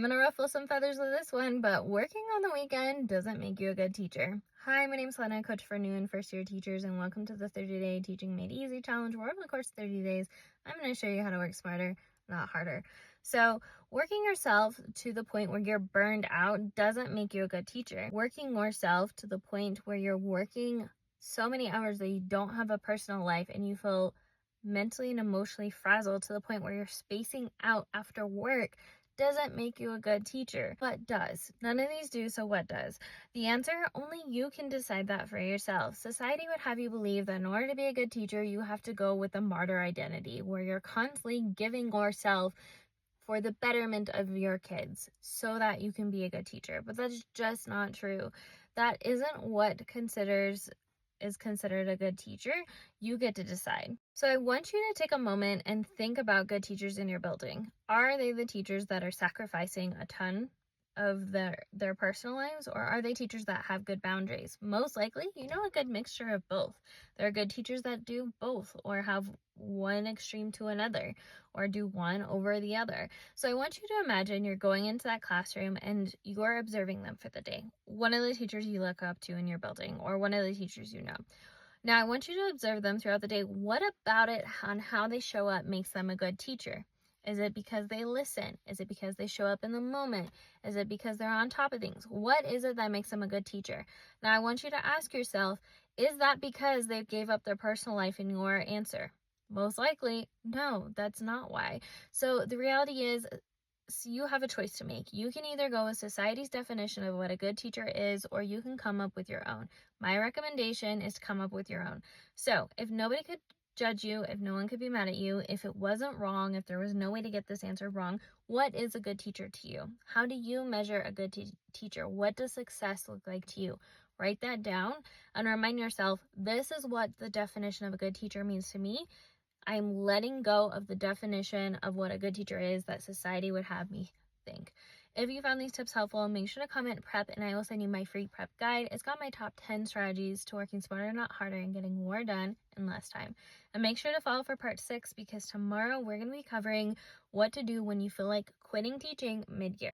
gonna ruffle some feathers with this one, but working on the weekend doesn't make you a good teacher. Hi, my name's Lena, coach for new and first year teachers, and welcome to the 30-day Teaching Made Easy challenge, where over the course of 30 days, I'm gonna show you how to work smarter, not harder. So working yourself to the point where you're burned out doesn't make you a good teacher. Working yourself to the point where you're working so many hours that you don't have a personal life and you feel mentally and emotionally frazzled to the point where you're spacing out after work doesn't make you a good teacher. What does? None of these do, so what does? The answer, only you can decide that for yourself. Society would have you believe that in order to be a good teacher, you have to go with a martyr identity, where you're constantly giving yourself for the betterment of your kids so that you can be a good teacher. But that's just not true. That isn't what is considered a good teacher. You get to decide. So I want you to take a moment and think about good teachers in your building. Are they the teachers that are sacrificing a ton of their personal lives, or are they teachers that have good boundaries? Most likely, a good mixture of both. There are good teachers that do both, or have one extreme to another, or do one over the other. So I want you to imagine you're going into that classroom and you're observing them for the day. One of the teachers you look up to in your building, or one of the teachers you know. Now I want you to observe them throughout the day. What about it on how they show up makes them a good teacher? Is it because they listen? Is it because they show up in the moment? Is it because they're on top of things? What is it that makes them a good teacher? Now I want you to ask yourself, is that because they gave up their personal life in your answer? Most likely, no, that's not why. So the reality is, you have a choice to make. You can either go with society's definition of what a good teacher is, or you can come up with your own. My recommendation is to come up with your own. So if nobody could judge you, if no one could be mad at you, if it wasn't wrong, if there was no way to get this answer wrong, what is a good teacher to you? How do you measure a good teacher? What does success look like to you? Write that down and remind yourself, this is what the definition of a good teacher means to me. I'm letting go of the definition of what a good teacher is that society would have me think. If you found these tips helpful, make sure to comment prep, and I will send you my free prep guide. It's got my top 10 strategies to working smarter, not harder, and getting more done in less time. And make sure to follow for part 6, because tomorrow we're going to be covering what to do when you feel like quitting teaching mid-year.